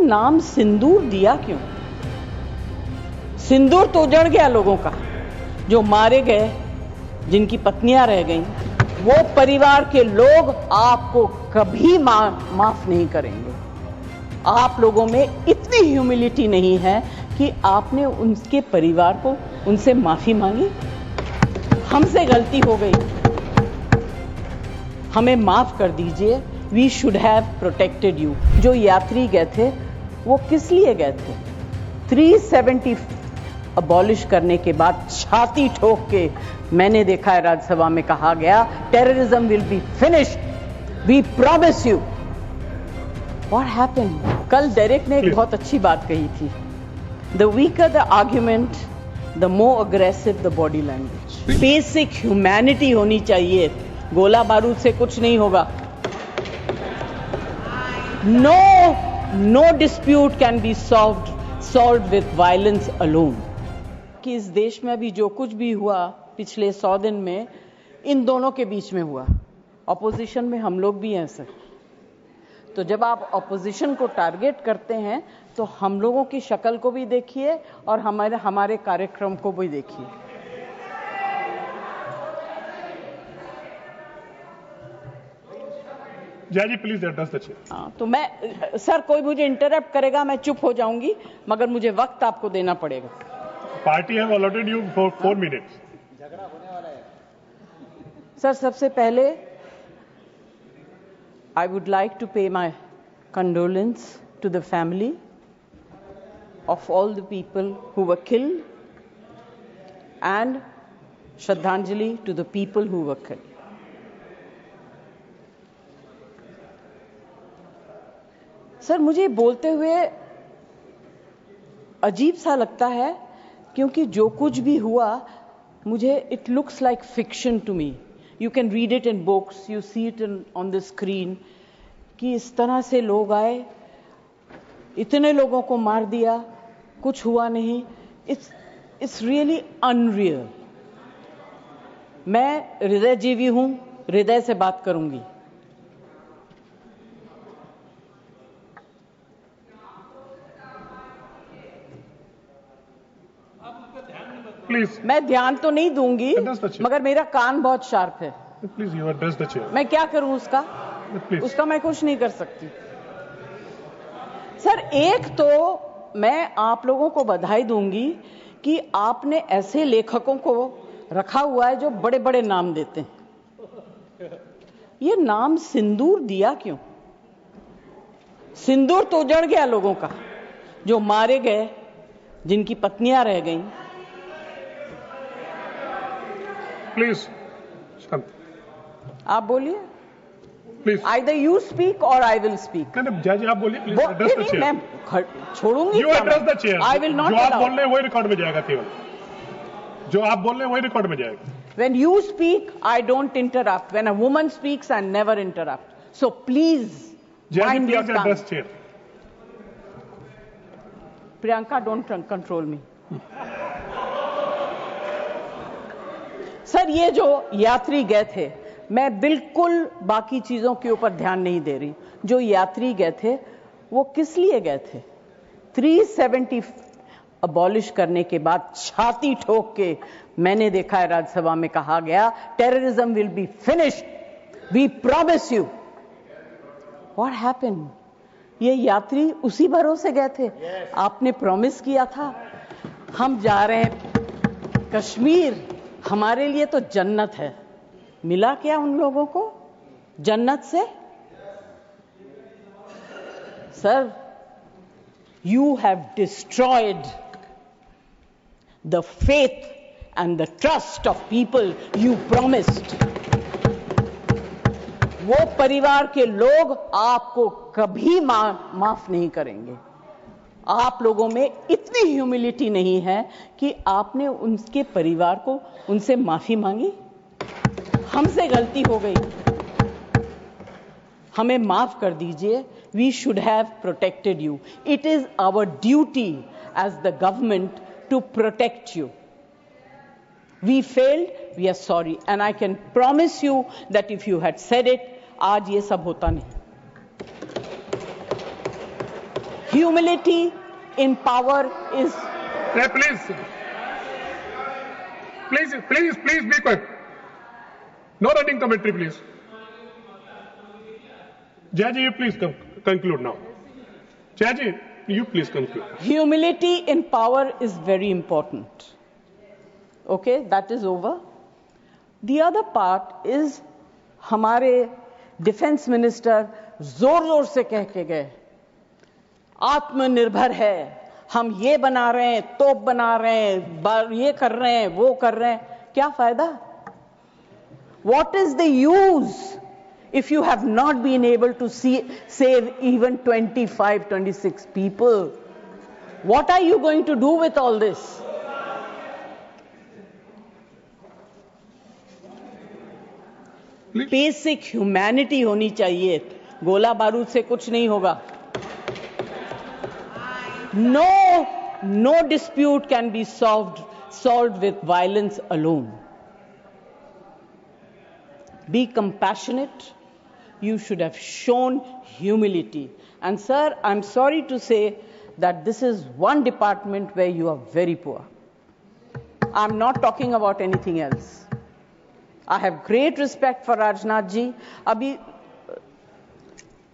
नाम सिंदूर दिया क्यों? सिंदूर तो उजड़ गया लोगों का, जो मारे गए, जिनकी पत्नियां रह गईं, वो परिवार के लोग आपको कभी माफ नहीं करेंगे। आप लोगों में इतनी ह्यूमिलिटी नहीं है कि आपने उनके परिवार को उनसे माफी मांगी। हमसे गलती हो गई, हमें माफ कर दीजिए। We should have protected you. जो यात्री गए थे वो किस लिए गए थे? 370 अबॉलिश करने के बाद छाती ठोक के मैंने देखा है राज्यसभा में कहा गया, terrorism will be finished, we promise you. What happened? कल डेरेक ने एक बहुत अच्छी बात कही थी, the weaker the argument the more aggressive the body language. Basic humanity होनी चाहिए, गोला बारूद से कुछ नहीं होगा। No dispute can be solved with violence alone. कि इस देश में अभी जो कुछ भी हुआ पिछले 100 दिन में, इन दोनों के बीच में हुआ। ऑपोजिशन में हम लोग भी हैं सर, तो जब आप ऑपोजिशन को टारगेट करते हैं तो हम लोगों की शक्ल को भी देखिए और हमारे कार्यक्रम को भी देखिए। जय जी प्लीज एड्रेस द चेयर। तो मैं सर, कोई मुझे इंटरप्ट करेगा मैं चुप हो जाऊंगी, मगर मुझे वक्त आपको देना पड़ेगा। Party have allotted you for 4 minutes. झगड़ा होने वाला है सर, सबसे पहले I would like to pay my condolence to the family of all the people who were killed and Shraddhanjali to the people who were killed. Sir, मुझे बोलते हुए अजीब सा लगता है, क्योंकि जो कुछ भी हुआ मुझे it looks like fiction to me. You can read it in books, you see it on the screen, कि इस तरह से लोग आए, इतने लोगों को मार दिया, कुछ हुआ नहीं। It's really unreal. मैं हृदयजीवी हूं, हृदय से बात करूंगी। प्लीज मैं ध्यान तो नहीं दूंगी, मगर मेरा कान बहुत शार्प है। Please you address the chair. मैं क्या करूं उसका? प्लीज उसका मैं कुछ नहीं कर सकती। सर, एक तो मैं आप लोगों को बधाई दूंगी कि आपने ऐसे लेखकों को रखा हुआ है जो बड़े बड़े नाम देते हैं। ये नाम सिंदूर दिया क्यों? सिंदूर तो उजड़ गया लोगों का, जो मारे गए, जिनकी पत्नियां रह गईं। प्लीज शांत। आप बोलिए। Please Either you speak or I will speak. नहीं जय जी आप बोलिए प्लीज एड्रेस द चेयर। मैं छोड़ूंगी। You address the chair. I will not जो आप allow. बोल रहे हैं वही रिकॉर्ड में जाएगा, केवल जो आप बोल रहे हैं वही रिकॉर्ड में जाएगा। When you speak, I don't interrupt. When a woman speaks, I never interrupt. So please जय जी mind your please tongue. Address chair. Priyanka, don't control me. Sir, ये जो यात्री गए थे, मैं बिल्कुल बाकी चीजों के ऊपर ध्यान नहीं दे रही। जो यात्री गए थे वो किस लिए गए थे? 370 अबॉलिश करने के बाद छाती ठोक के मैंने देखा है राज्यसभा में कहा गया, terrorism will be finished, we promise you. What happened? ये यात्री उसी भरोसे गए थे। आपने प्रॉमिस किया था, हम जा रहे हैं कश्मीर, हमारे लिए तो जन्नत है। मिला क्या उन लोगों को जन्नत से? Sir, you have destroyed the faith and the trust of people you promised. वो परिवार के लोग आपको कभी माफ नहीं करेंगे। आप लोगों में इतनी ह्यूमिलिटी नहीं है कि आपने उनके परिवार को उनसे माफी मांगी। हमसे गलती हो गई, हमें माफ कर दीजिए। We should have protected you. It is our duty as the government to protect you. We failed, we are sorry, and I can promise you that if you had said it, आज ये सब होता नहीं। Humility in power is... Hey, please be quiet. No running commentary, please. Jayaji, you please conclude now. Jayaji, you please conclude. Humility in power is very important. Okay, that is over. The other part is हमारे defence minister जोर जोर से कह के गए आत्मनिर्भर है, हम ये बना रहे हैं, तोप बना रहे हैं, ये कर रहे हैं, वो कर रहे हैं. क्या फायदा? What is the use if you have not been able to save even 26 people? What are you going to do with all this? Basic humanity होनी चाहिए. गोला बारूद से कुछ नहीं होगा. No dispute can be solved with violence alone. Be compassionate. You should have shown humility. And sir, I'm sorry to say that this is one department where you are very poor. I'm not talking about anything else. I have great respect for Rajnath ji. अभी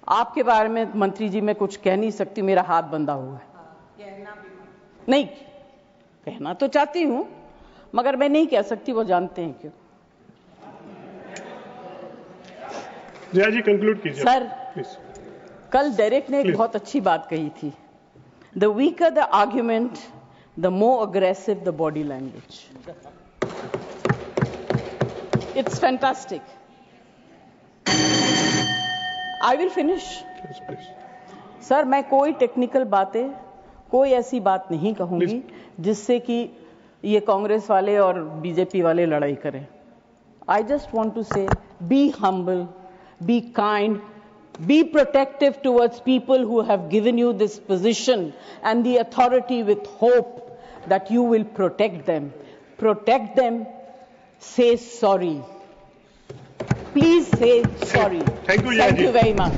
आपके बारे में मंत्री जी मैं कुछ कह नहीं सकती, मेरा हाथ बंधा हुआ है. नहीं कहना तो चाहती हूं मगर मैं नहीं कह सकती, वो जानते हैं क्यों. जया जी कंक्लूड कीजिए सर. प्लीज. कल डेरेक ने एक बहुत अच्छी बात कही थी. The weaker the argument, the more aggressive the body language. It's fantastic. I will finish. Yes, please. Sir मैं कोई टेक्निकल बातें, कोई ऐसी बात नहीं कहूंगी जिससे कि ये कांग्रेस वाले और बीजेपी वाले लड़ाई करें. I just want to say, be humble, be kind, be protective towards people who have given you this position and the authority with hope that you will protect them. Protect them. Say sorry. Please say sorry. Thank you, Thank you very much.